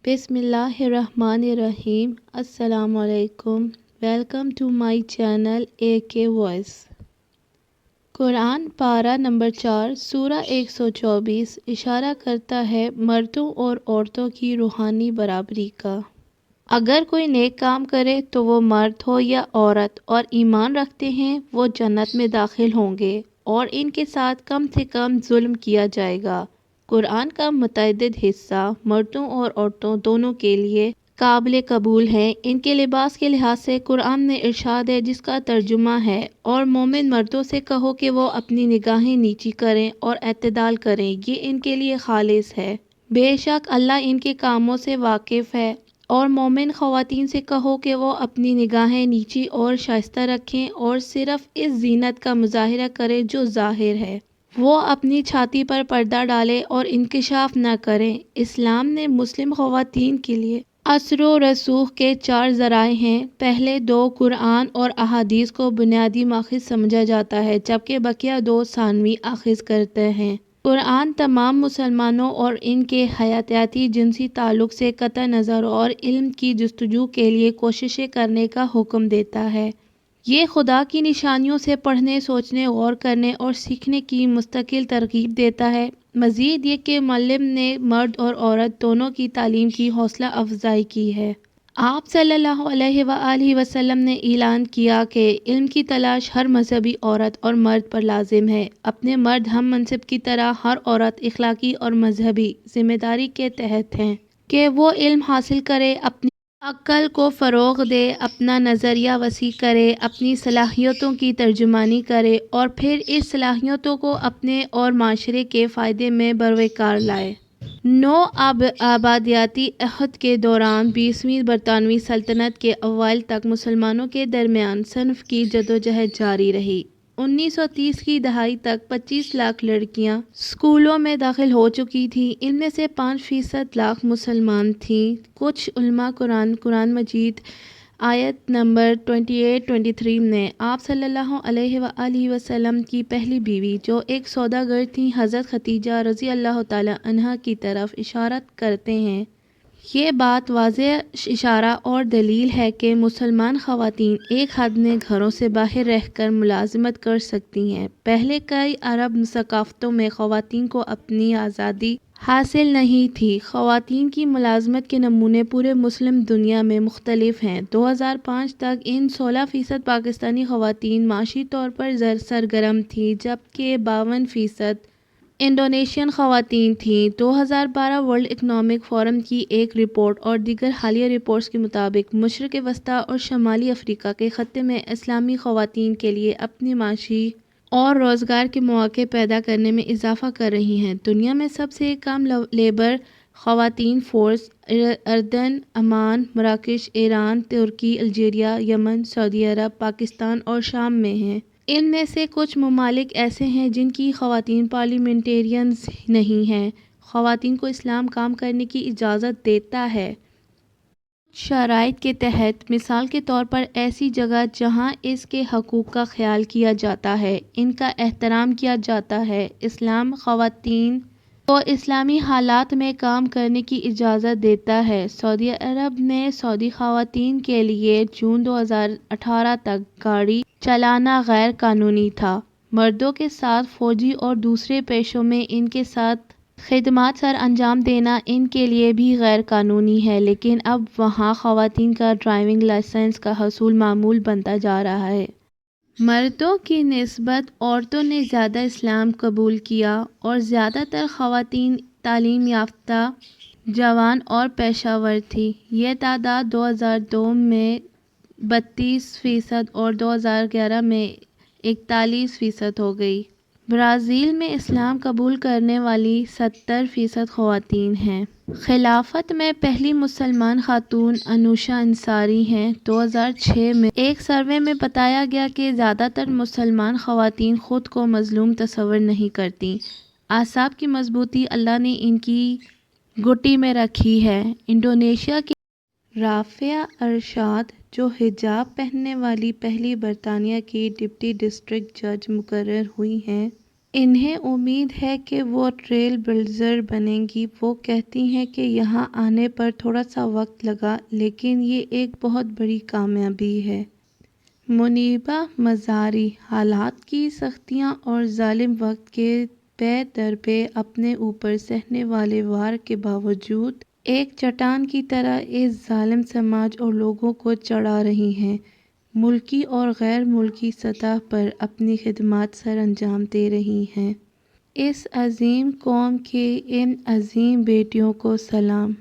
بسم اللہ الرحمن الرحیم۔ السلام علیکم۔ Welcome to my channel AK voice. Quran پارہ نمبر 4 سورہ 124 اشارہ کرتا ہے مردوں اور عورتوں کی روحانی برابری کا۔ اگر کوئی نیک کام کرے تو وہ مرد ہو یا عورت اور ایمان رکھتے ہیں وہ جنت میں داخل ہوں گے اور ان کے ساتھ کم سے کم ظلم کیا جائے گا۔ قرآن کا متعدد حصہ مردوں اور عورتوں دونوں کے لیے قابل قبول ہے۔ ان کے لباس کے لحاظ سے قرآن میں ارشاد ہے جس کا ترجمہ ہے اور مومن مردوں سے کہو کہ وہ اپنی نگاہیں نیچی کریں اور اعتدال کریں، یہ ان کے لیے خالص ہے، بے شک اللہ ان کے کاموں سے واقف ہے۔ اور مومن خواتین سے کہو کہ وہ اپنی نگاہیں نیچی اور شائستہ رکھیں اور صرف اس زینت کا مظاہرہ کریں جو ظاہر ہے، وہ اپنی چھاتی پر پردہ ڈالیں اور انکشاف نہ کریں۔ اسلام نے مسلم خواتین کے لیے اثر و رسوخ کے 4 ذرائع ہیں۔ پہلے 2 قرآن اور احادیث کو بنیادی ماخذ سمجھا جاتا ہے جبکہ بقیہ 2 ثانوی اخذ کرتے ہیں۔ قرآن تمام مسلمانوں اور ان کے حیاتیاتی جنسی تعلق سے قطع نظر اور علم کی جستجو کے لیے کوششیں کرنے کا حکم دیتا ہے۔ یہ خدا کی نشانیوں سے پڑھنے، سوچنے، غور کرنے اور سیکھنے کی مستقل ترغیب دیتا ہے۔ مزید یہ کہ معلم نے مرد اور عورت دونوں کی تعلیم کی حوصلہ افزائی کی ہے۔ آپ صلی اللہ علیہ وآلہ وسلم نے اعلان کیا کہ علم کی تلاش ہر مذہبی عورت اور مرد پر لازم ہے۔ اپنے مرد ہم منصب کی طرح ہر عورت اخلاقی اور مذہبی ذمہ داری کے تحت ہے کہ وہ علم حاصل کرے، اپنی عقل کو فروغ دے، اپنا نظریہ وسیع کرے، اپنی صلاحیتوں کی ترجمانی کرے اور پھر اس صلاحیتوں کو اپنے اور معاشرے کے فائدے میں بروقار لائے۔ نو آبادیاتی عہد کے دوران 20ویں برطانوی سلطنت کے اوائل تک مسلمانوں کے درمیان صنف کی جدوجہد جاری رہی۔ 1930 کی دہائی تک 25 لاکھ لڑکیاں اسکولوں میں داخل ہو چکی تھیں، ان میں سے 5% لاکھ مسلمان تھیں۔ کچھ علماء قرآن مجید آیت نمبر 28-23 نے آپ صلی اللہ علیہ وآلہ وسلم کی پہلی بیوی جو ایک سوداگر تھیں حضرت خدیجہ رضی اللہ تعالی عنہا کی طرف اشارت کرتے ہیں۔ یہ بات واضح اشارہ اور دلیل ہے کہ مسلمان خواتین ایک حد میں گھروں سے باہر رہ کر ملازمت کر سکتی ہیں۔ پہلے کئی عرب ثقافتوں میں خواتین کو اپنی آزادی حاصل نہیں تھی۔ خواتین کی ملازمت کے نمونے پورے مسلم دنیا میں مختلف ہیں۔ 2005 تک ان 16% پاکستانی خواتین معاشی طور پر سرگرم تھیں جبکہ 52% انڈونیشین خواتین تھیں۔ 2012 ورلڈ اکنامک فورم کی ایک رپورٹ اور دیگر حالیہ رپورٹس کے مطابق مشرق وسطیٰ اور شمالی افریقہ کے خطے میں اسلامی خواتین کے لیے اپنی معاشی اور روزگار کے مواقع پیدا کرنے میں اضافہ کر رہی ہیں۔ دنیا میں سب سے کم لیبر خواتین فورس اردن، عمان، مراکش، ایران، ترکی، الجیریا، یمن، سعودی عرب، پاکستان اور شام میں ہیں۔ ان میں سے کچھ ممالک ایسے ہیں جن کی خواتین پارلیمنٹیرینز نہیں ہیں۔ خواتین کو اسلام کام کرنے کی اجازت دیتا ہے شرائط کے تحت، مثال کے طور پر ایسی جگہ جہاں اس کے حقوق کا خیال کیا جاتا ہے، ان کا احترام کیا جاتا ہے۔ اسلام خواتین کو اسلامی حالات میں کام کرنے کی اجازت دیتا ہے۔ سعودی عرب میں سعودی خواتین کے لیے جون 2018 تک گاڑی چلانا غیر قانونی تھا۔ مردوں کے ساتھ فوجی اور دوسرے پیشوں میں ان کے ساتھ خدمات سر انجام دینا ان کے لیے بھی غیر قانونی ہے، لیکن اب وہاں خواتین کا ڈرائیونگ لائسنس کا حصول معمول بنتا جا رہا ہے۔ مردوں کی نسبت عورتوں نے زیادہ اسلام قبول کیا اور زیادہ تر خواتین تعلیم یافتہ، جوان اور پیشہ ور تھیں۔ یہ تعداد 2002 میں 32% اور 2011 میں 41% ہو گئی۔ برازیل میں اسلام قبول کرنے والی 70% خواتین ہیں۔ خلافت میں پہلی مسلمان خاتون انوشا انصاری ہیں۔ 2006 میں ایک سروے میں بتایا گیا کہ زیادہ تر مسلمان خواتین خود کو مظلوم تصور نہیں کرتیں۔ اعصاب کی مضبوطی اللہ نے ان کی گھٹی میں رکھی ہے۔ انڈونیشیا کی رافعہ ارشاد، جو حجاب پہننے والی پہلی برطانیہ کی ڈپٹی ڈسٹرکٹ جج مقرر ہوئی ہیں، انہیں امید ہے کہ وہ ٹریل بلڈر بنیں گی۔ وہ کہتی ہیں کہ یہاں آنے پر تھوڑا سا وقت لگا لیکن یہ ایک بہت بڑی کامیابی ہے۔ منیبہ مزاری حالات کی سختیاں اور ظالم وقت کے پے در پے اپنے اوپر سہنے والے وار کے باوجود ایک چٹان کی طرح اس ظالم سماج اور لوگوں کو چڑھا رہی ہیں۔ ملکی اور غیر ملکی سطح پر اپنی خدمات سر انجام دے رہی ہیں۔ اس عظیم قوم کے ان عظیم بیٹیوں کو سلام۔